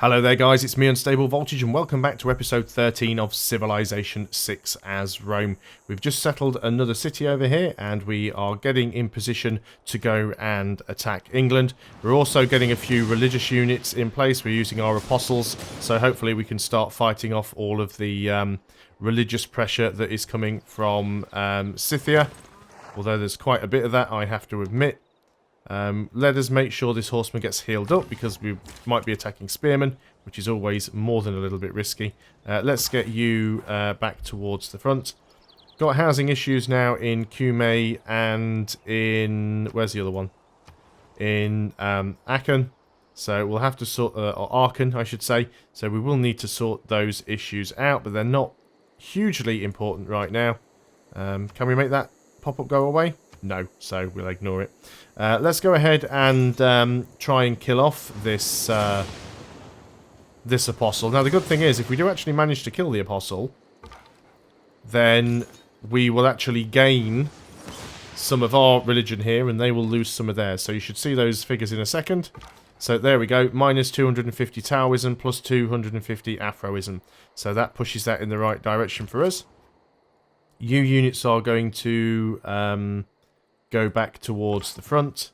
Hello there guys, it's me Unstable Voltage and welcome back to episode 13 of Civilization 6 as Rome. We've just settled another city over here and we are getting in position to go and attack England. We're also getting a few religious units in place. We're using our apostles, so hopefully we can start fighting off all of the religious pressure that is coming from Scythia. Although there's quite a bit of that, I have to admit. Let us make sure this horseman gets healed up because we might be attacking spearmen, which is always more than a little bit risky. Let's get you back towards the front. Got housing issues now in Cumae and in... where's the other one? In Aachen. So we'll have to sort... or Aachen, I should say. So we will need to sort those issues out, but they're not hugely important right now. Can we make that pop-up go away? No, so we'll ignore it. Let's go ahead and try and kill off this this apostle. Now, the good thing is, if we do actually manage to kill the apostle, then we will actually gain some of our religion here, and they will lose some of theirs. So you should see those figures in a second. So there we go, minus 250 Taoism, plus 250 Afroism. So that pushes that in the right direction for us. U units are going to... go back towards the front.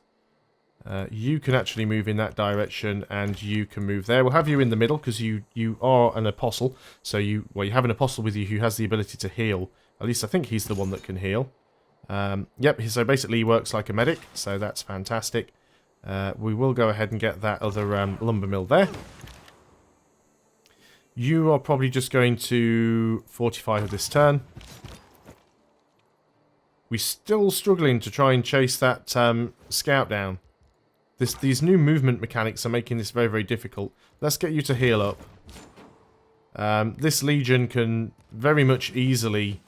You can actually move in that direction and you can move there. We'll have you in the middle because you are an apostle. So you have an apostle with you who has the ability to heal. At least I think he's the one that can heal. Yep, so basically he works like a medic, so that's fantastic. We will go ahead and get that other lumber mill there. You are probably just going to fortify this turn. We're still struggling to try and chase that scout down. These new movement mechanics are making this very, very difficult. Let's get you to heal up. This legion can very much easily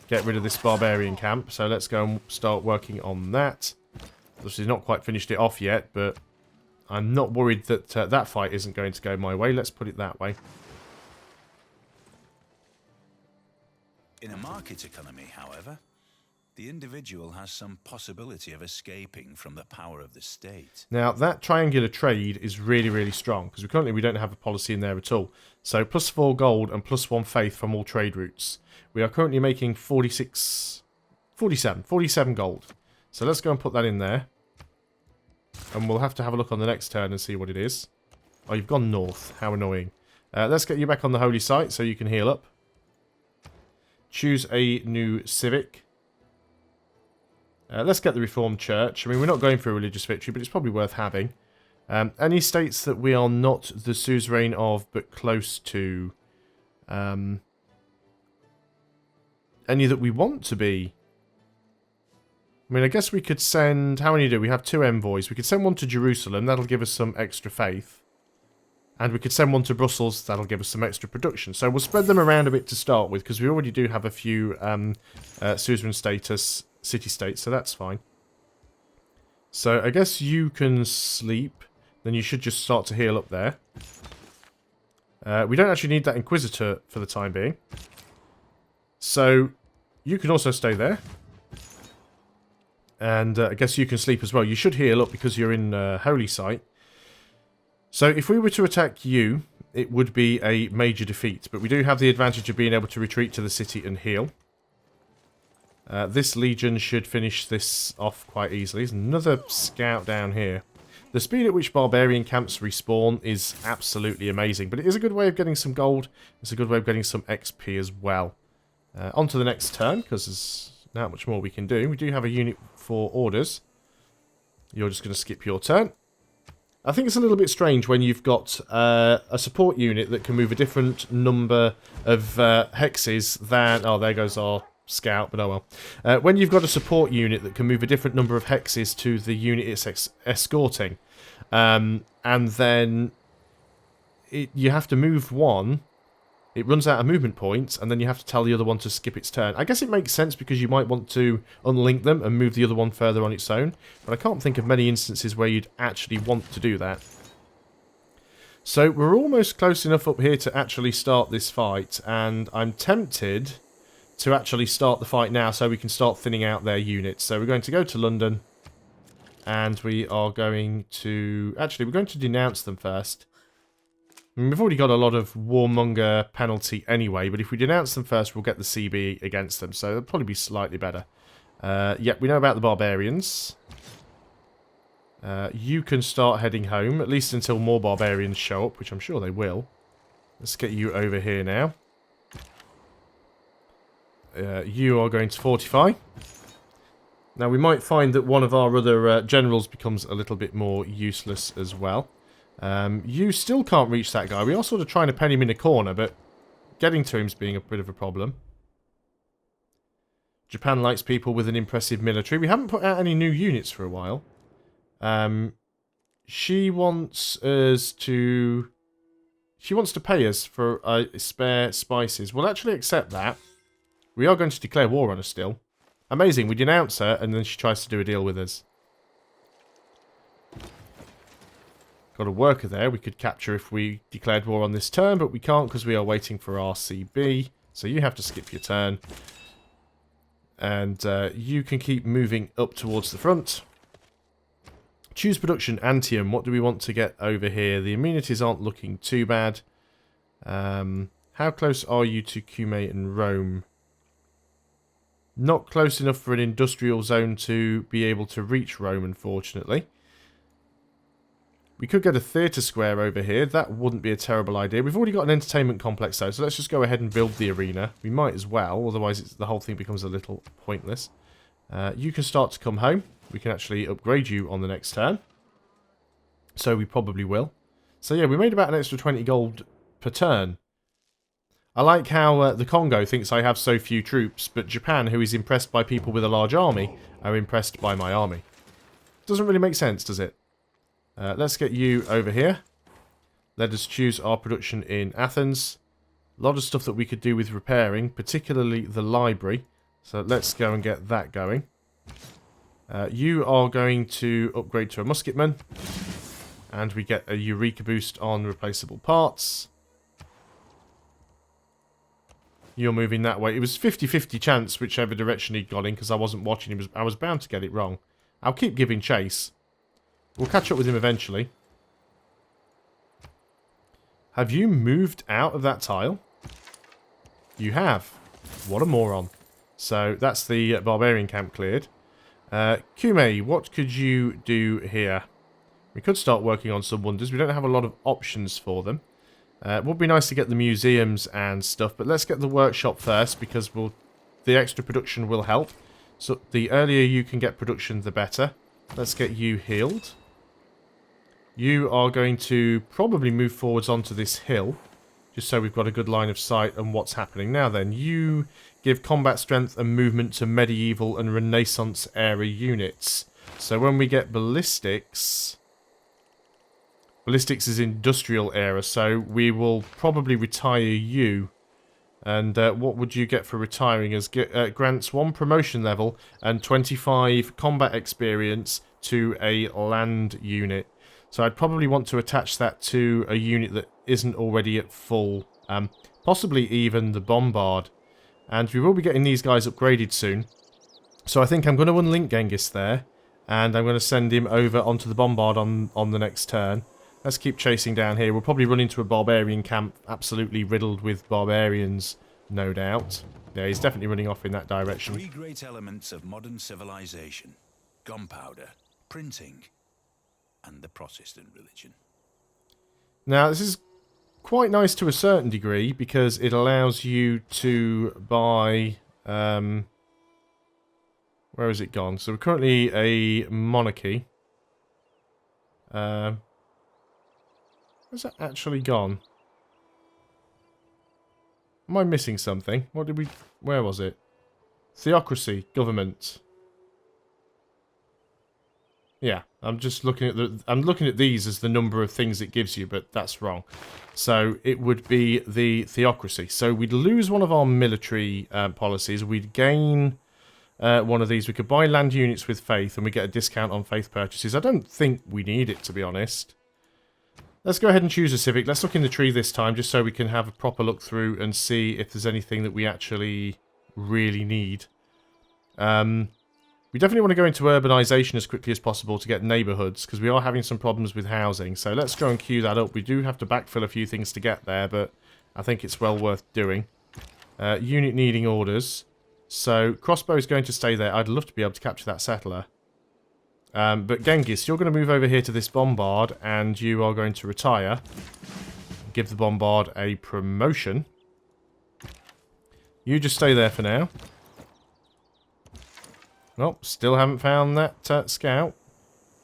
get rid of this barbarian camp. So let's go and start working on that. Obviously not quite finished it off yet, but I'm not worried that that fight isn't going to go my way. Let's put it that way. In a market economy, however, the individual has some possibility of escaping from the power of the state. Now, that triangular trade is really, really strong, because currently we don't have a policy in there at all. So, plus 4 gold and plus 1 faith from all trade routes. We are currently making 47 gold. So let's go and put that in there. And we'll have to have a look on the next turn and see what it is. Oh, you've gone north. How annoying. Let's get you back on the holy site so you can heal up. Choose a new civic. Let's get the Reformed Church. I mean, we're not going for a religious victory, but it's probably worth having. Any states that we are not the suzerain of, but close to. Any that we want to be. I mean, I guess we could send... How many do we have? 2 envoys. We could send one to Jerusalem. That'll give us some extra faith. And we could send one to Brussels. That'll give us some extra production. So we'll spread them around a bit to start with, because we already do have a few suzerain status... city-states, so that's fine. So I guess you can sleep. Then you should just start to heal up there. We don't actually need that Inquisitor for the time being. So you can also stay there. And I guess you can sleep as well. You should heal up because you're in Holy Site. So if we were to attack you, it would be a major defeat. But we do have the advantage of being able to retreat to the city and heal. This legion should finish this off quite easily. There's another scout down here. The speed at which barbarian camps respawn is absolutely amazing, but it is a good way of getting some gold. It's a good way of getting some XP as well. On to the next turn, because there's not much more we can do. We do have a unit for orders. You're just going to skip your turn. I think it's a little bit strange when you've got a support unit that can move a different number of hexes than... Oh, there goes our... scout, but oh well. When you've got a support unit that can move a different number of hexes to the unit it's escorting, and then you have to move one, it runs out of movement points, and then you have to tell the other one to skip its turn. I guess it makes sense because you might want to unlink them and move the other one further on its own, but I can't think of many instances where you'd actually want to do that. So we're almost close enough up here to actually start this fight, and I'm tempted to actually start the fight now so we can start thinning out their units. So we're going to go to London and we are going to... Actually, we're going to denounce them first. I mean, we've already got a lot of warmonger penalty anyway, but if we denounce them first, we'll get the CB against them, so it'll probably be slightly better. Yep, we know about the barbarians. You can start heading home, at least until more barbarians show up, which I'm sure they will. Let's get you over here now. You are going to fortify. Now, we might find that one of our other generals becomes a little bit more useless as well. You still can't reach that guy. We are sort of trying to pen him in a corner, but getting to him's being a bit of a problem. Japan likes people with an impressive military. We haven't put out any new units for a while. She wants us to... She wants to pay us for spare spices. We'll actually accept that. We are going to declare war on her still. Amazing, we denounce her, and then she tries to do a deal with us. Got a worker there we could capture if we declared war on this turn, but we can't because we are waiting for RCB. So you have to skip your turn. And you can keep moving up towards the front. Choose production, Antium. What do we want to get over here? The amenities aren't looking too bad. How close are you to Cumae and Rome? Not close enough for an industrial zone to be able to reach Rome, unfortunately. We could get a theatre square over here. That wouldn't be a terrible idea. We've already got an entertainment complex, though, so let's just go ahead and build the arena. We might as well, otherwise the whole thing becomes a little pointless. You can start to come home. We can actually upgrade you on the next turn. So we probably will. So yeah, we made about an extra 20 gold per turn. I like how the Congo thinks I have so few troops, but Japan, who is impressed by people with a large army, are impressed by my army. Doesn't really make sense, does it? Let's get you over here. Let us choose our production in Athens. A lot of stuff that we could do with repairing, particularly the library. So let's go and get that going. You are going to upgrade to a musketman. And we get a Eureka boost on replaceable parts. You're moving that way. It was 50-50 chance whichever direction he'd gone in because I wasn't watching him. I was bound to get it wrong. I'll keep giving chase. We'll catch up with him eventually. Have you moved out of that tile? You have. What a moron. So that's the barbarian camp cleared. Cumae, what could you do here? We could start working on some wonders. We don't have a lot of options for them. It would be nice to get the museums and stuff, but let's get the workshop first because the extra production will help. So the earlier you can get production, the better. Let's get you healed. You are going to probably move forwards onto this hill, just so we've got a good line of sight on what's happening. Now then, you give combat strength and movement to medieval and Renaissance era units. So when we get ballistics... Ballistics is industrial era, so we will probably retire you. And what would you get for retiring us? Grants 1 promotion level and 25 combat experience to a land unit. So I'd probably want to attach that to a unit that isn't already at full. Possibly even the Bombard. And we will be getting these guys upgraded soon. So I think I'm going to unlink Genghis there. And I'm going to send him over onto the Bombard on the next turn. Let's keep chasing down here. We'll probably run into a barbarian camp absolutely riddled with barbarians, no doubt. Yeah, he's definitely running off in that direction. 3 great elements of modern civilization. Gunpowder, printing, and the Protestant religion. Now, this is quite nice to a certain degree because it allows you to buy... where has it gone? So we're currently a monarchy. Where's that actually gone? Am I missing something? What did we... Where was it? Theocracy. Government. Yeah, I'm just looking at I'm looking at these as the number of things it gives you, but that's wrong. So it would be the theocracy. So we'd lose one of our military policies. We'd gain one of these. We could buy land units with faith, and we get a discount on faith purchases. I don't think we need it, to be honest. Let's go ahead and choose a civic. Let's look in the tree this time, just so we can have a proper look through and see if there's anything that we actually really need. We definitely want to go into urbanisation as quickly as possible to get neighbourhoods, because we are having some problems with housing. So let's go and queue that up. We do have to backfill a few things to get there, but I think it's well worth doing. Unit needing orders. So crossbow is going to stay there. I'd love to be able to capture that settler. But Genghis, you're going to move over here to this bombard, and you are going to retire. Give the bombard a promotion. You just stay there for now. Well, still haven't found that scout.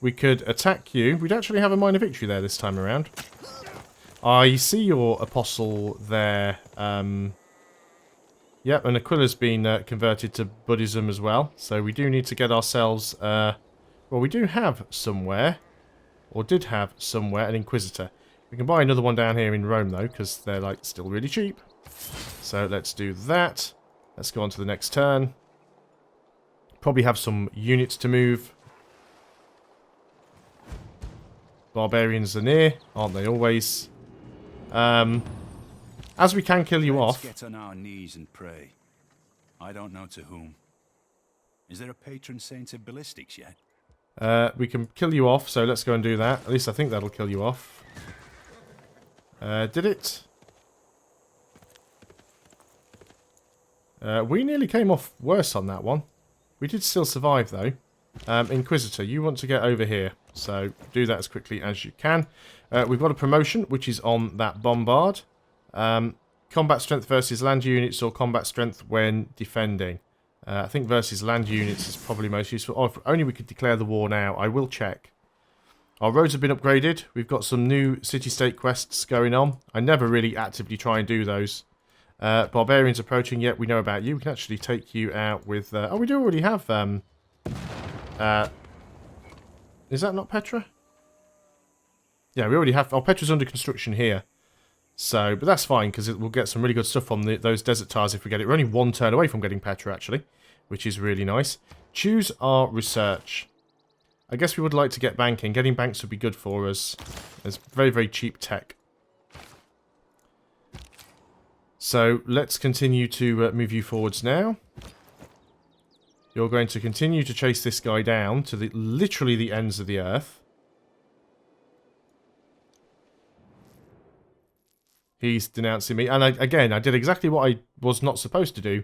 We could attack you. We'd actually have a minor victory there this time around. I see your apostle there. Yep, and Aquila's been converted to Buddhism as well. So we do need to get ourselves... well, we do have somewhere, or did have somewhere, an Inquisitor. We can buy another one down here in Rome, though, because they're, like, still really cheap. So let's do that. Let's go on to the next turn. Probably have some units to move. Barbarians are near, aren't they always? As we can kill you off... Let's get on our knees and pray. I don't know to whom. Is there a patron saint of ballistics yet? We can kill you off, so let's go and do that. At least I think that'll kill you off. Did it? We nearly came off worse on that one. We did still survive, though. Inquisitor, you want to get over here. So do that as quickly as you can. We've got a promotion, which is on that bombard. Combat strength versus land units, or combat strength when defending. I think versus land units is probably most useful. Oh, if only we could declare the war now. I will check. Our roads have been upgraded. We've got some new city-state quests going on. I never really actively try and do those. Barbarians approaching. Yet we know about you. We can actually take you out with... oh, we do already have... is that not Petra? Yeah, we already have... Oh, Petra's under construction here. So, but that's fine, because we'll get some really good stuff on those desert tires if we get it. We're only one turn away from getting Petra, actually, which is really nice. Choose our research. I guess we would like to get banking. Getting banks would be good for us. It's very, very cheap tech. So, let's continue to move you forwards now. You're going to continue to chase this guy down to literally the ends of the earth. He's denouncing me. And again, I did exactly what I was not supposed to do.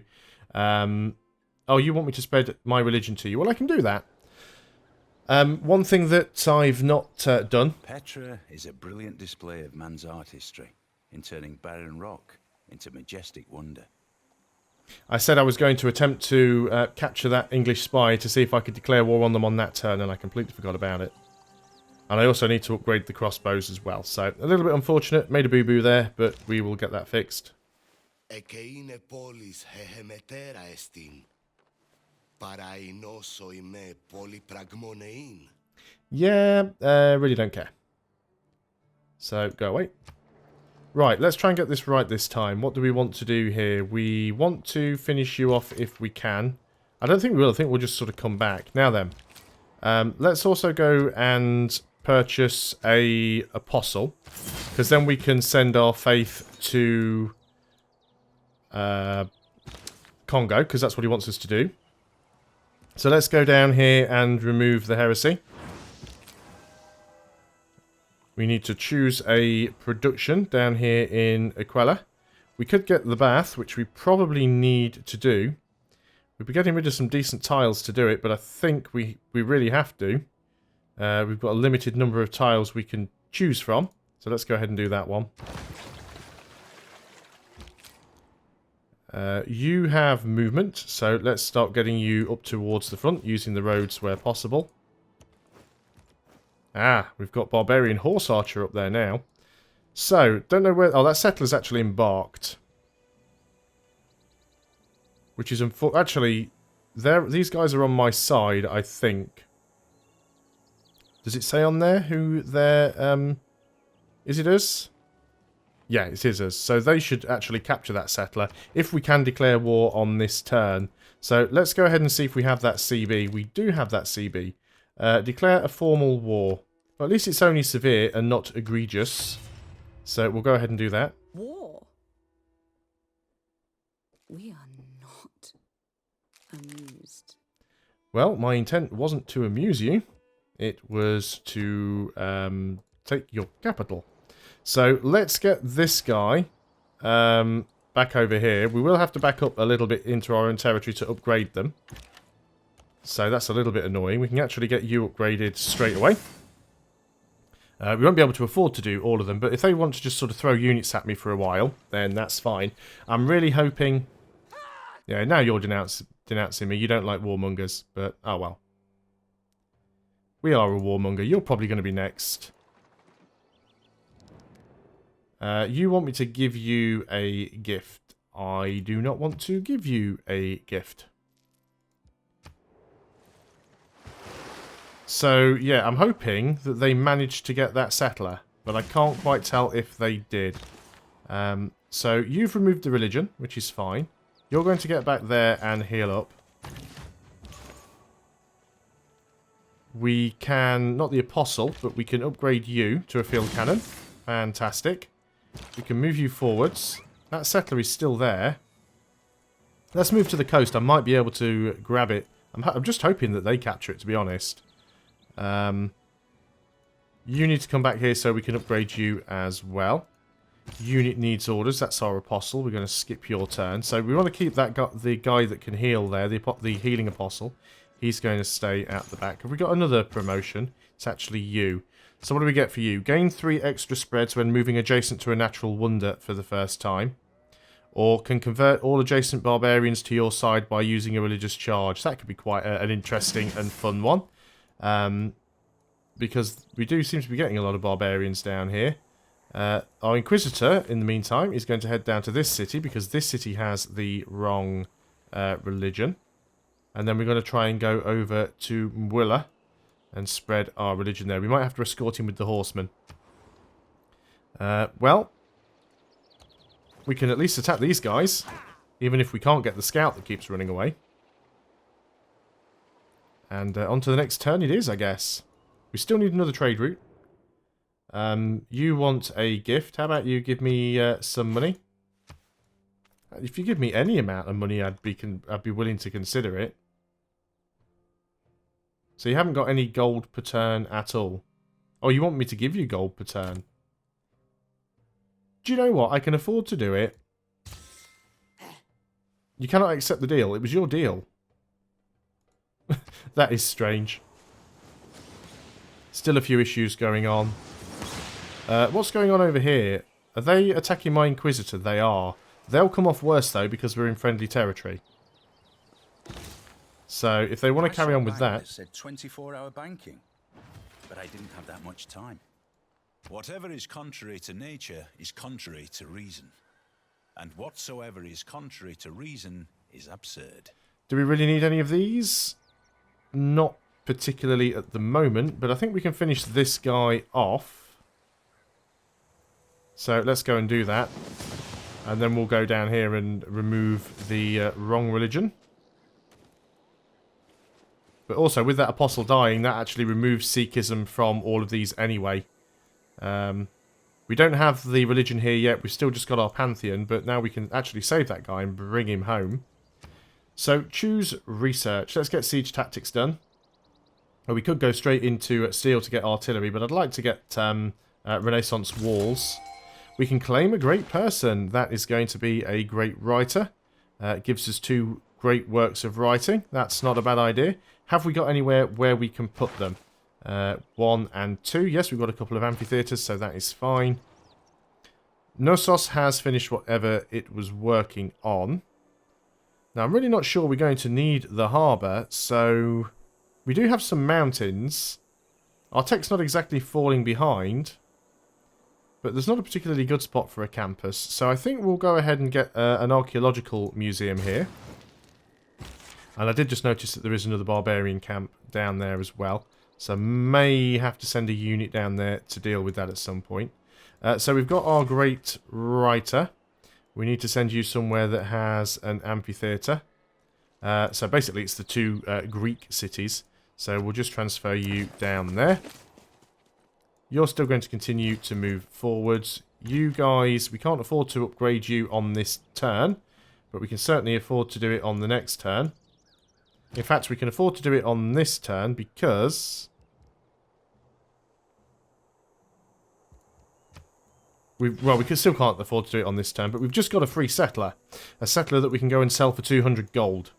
Oh, you want me to spread my religion to you? Well, I can do that. One thing that I've not done... Petra is a brilliant display of man's artistry in turning barren rock into majestic wonder. I said I was going to attempt to capture that English spy to see if I could declare war on them on that turn, and I completely forgot about it. And I also need to upgrade the crossbows as well. So, a little bit unfortunate. Made a boo-boo there, but we will get that fixed. Yeah, really don't care. So, go away. Right, let's try and get this right this time. What do we want to do here? We want to finish you off if we can. I don't think we will. I think we'll just sort of come back. Now then, let's also go and purchase a apostle, because then we can send our faith to Congo, because that's what he wants us to do. So let's go down here and remove the heresy. We need to choose a production down here in Aquila. We could get the bath, which we probably need to do. We'll be getting rid of some decent tiles to do it, but I think we really have to. We've got a limited number of tiles we can choose from. So let's go ahead and do that one. You have movement, so let's start getting you up towards the front, using the roads where possible. Ah, we've got Barbarian Horse Archer up there now. So, don't know where... Oh, that settler's actually embarked. Which is... Actually, these guys are on my side, I think. Does it say on there who they're... Is it us? Yeah, it is us. So they should actually capture that settler if we can declare war on this turn. So let's go ahead and see if we have that CB. We do have that CB. Declare a formal war. Well, at least it's only severe and not egregious. So we'll go ahead and do that. War? We are not amused. Well, my intent wasn't to amuse you. It was to take your capital. So let's get this guy back over here. We will have to back up a little bit into our own territory to upgrade them. So that's a little bit annoying. We can actually get you upgraded straight away. We won't be able to afford to do all of them, but if they want to just sort of throw units at me for a while, then that's fine. I'm really hoping... Yeah, now you're denouncing me. You don't like warmongers, but oh well. We are a warmonger. You're probably going to be next. You want me to give you a gift. I do not want to give you a gift. So, yeah, I'm hoping that they managed to get that settler, but I can't quite tell if they did. So, you've removed the religion, which is fine. You're going to get back there and heal up. We can, not the apostle, but we can upgrade you to a field cannon. Fantastic. We can move you forwards. That settler is still there. Let's move to the coast. I might be able to grab it. I'm just hoping that they capture it, to be honest. You need to come back here so we can upgrade you as well. Unit needs orders. That's our apostle. We're going to skip your turn. So we want to keep that the guy that can heal there, the healing apostle. He's going to stay at the back. Have we got another promotion? It's actually you. So what do we get for you? Gain 3 extra spreads when moving adjacent to a natural wonder for the first time. Or can convert all adjacent barbarians to your side by using a religious charge. That could be quite an interesting and fun one. Because we do seem to be getting a lot of barbarians down here. Our Inquisitor, in the meantime, is going to head down to this city because this city has the wrong religion. And then we're going to try and go over to Mwilla and spread our religion there. We might have to escort him with the horsemen. Well, we can at least attack these guys, even if we can't get the scout that keeps running away. And on to the next turn it is, I guess. We still need another trade route. You want a gift. How about you give me some money? If you give me any amount of money, I'd be willing to consider it. So you haven't got any gold per turn at all. Oh, you want me to give you gold per turn? Do you know what? I can afford to do it. You cannot accept the deal. It was your deal. That is strange. Still a few issues going on. What's going on over here? Are they attacking my Inquisitor? They are. They'll come off worse, though, because we're in friendly territory. So, if they want to carry on with that... said 24-hour banking, but I didn't have that much time. Whatever is contrary to nature is contrary to reason. And whatsoever is contrary to reason is absurd. Do we really need any of these? Not particularly at the moment, but I think we can finish this guy off. So, let's go and do that. And then we'll go down here and remove the wrong religion. But also, with that apostle dying, that actually removes Sikhism from all of these anyway. We don't have the religion here yet. We've still just got our pantheon, but now we can actually save that guy and bring him home. So, choose research. Let's get siege tactics done. Well, we could go straight into steel to get artillery, but I'd like to get Renaissance walls. We can claim a great person. That is going to be a great writer. It gives us 2 great works of writing. That's not a bad idea. Have we got anywhere where we can put them? 1 and 2. Yes, we've got a couple of amphitheatres, so that is fine. Knossos has finished whatever it was working on. Now, I'm really not sure we're going to need the harbour, so we do have some mountains. Our tech's not exactly falling behind, but there's not a particularly good spot for a campus, so I think we'll go ahead and get an archaeological museum here. And I did just notice that there is another barbarian camp down there as well. So may have to send a unit down there to deal with that at some point. So we've got our great writer. We need to send you somewhere that has an amphitheatre. So basically it's the 2 Greek cities. So we'll just transfer you down there. You're still going to continue to move forwards. You guys, we can't afford to upgrade you on this turn. But we can certainly afford to do it on the next turn. In fact, we can afford to do it on this turn because we still can't afford to do it on this turn, but we've just got a free settler. A settler that we can go and sell for 200 gold.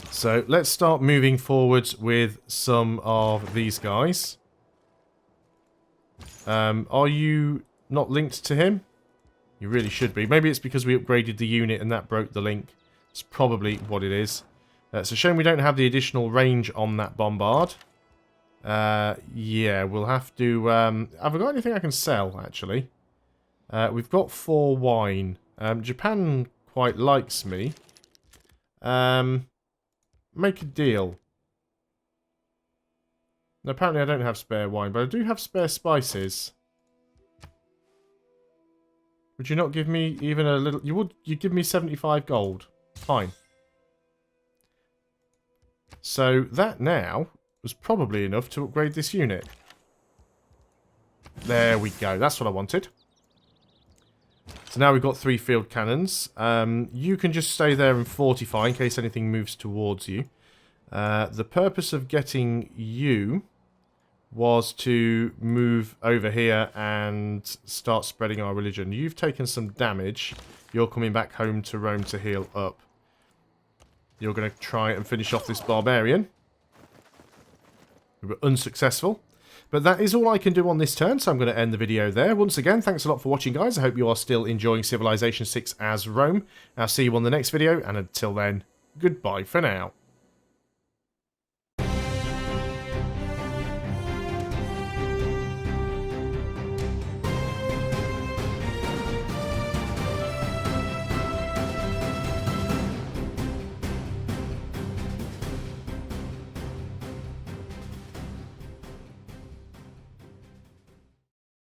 So let's start moving forwards with some of these guys. Are you not linked to him? You really should be. Maybe it's because we upgraded the unit and that broke the link. It's probably what it is. It's a shame we don't have the additional range on that bombard. Yeah, we'll have to... have I got anything I can sell, actually? We've got 4 wine. Japan quite likes me. Make a deal. Now, apparently I don't have spare wine, but I do have spare spices. Would you not give me even a little... You'd give me 75 gold. Fine. So that now was probably enough to upgrade this unit. There we go. That's what I wanted. So now we've got 3 field cannons. You can just stay there and fortify in case anything moves towards you. The purpose of getting you was to move over here and start spreading our religion. You've taken some damage. You're coming back home to Rome to heal up. You're going to try and finish off this barbarian. We were unsuccessful. But that is all I can do on this turn, so I'm going to end the video there. Once again, thanks a lot for watching, guys. I hope you are still enjoying Civilization 6 as Rome. I'll see you on the next video, and until then, goodbye for now.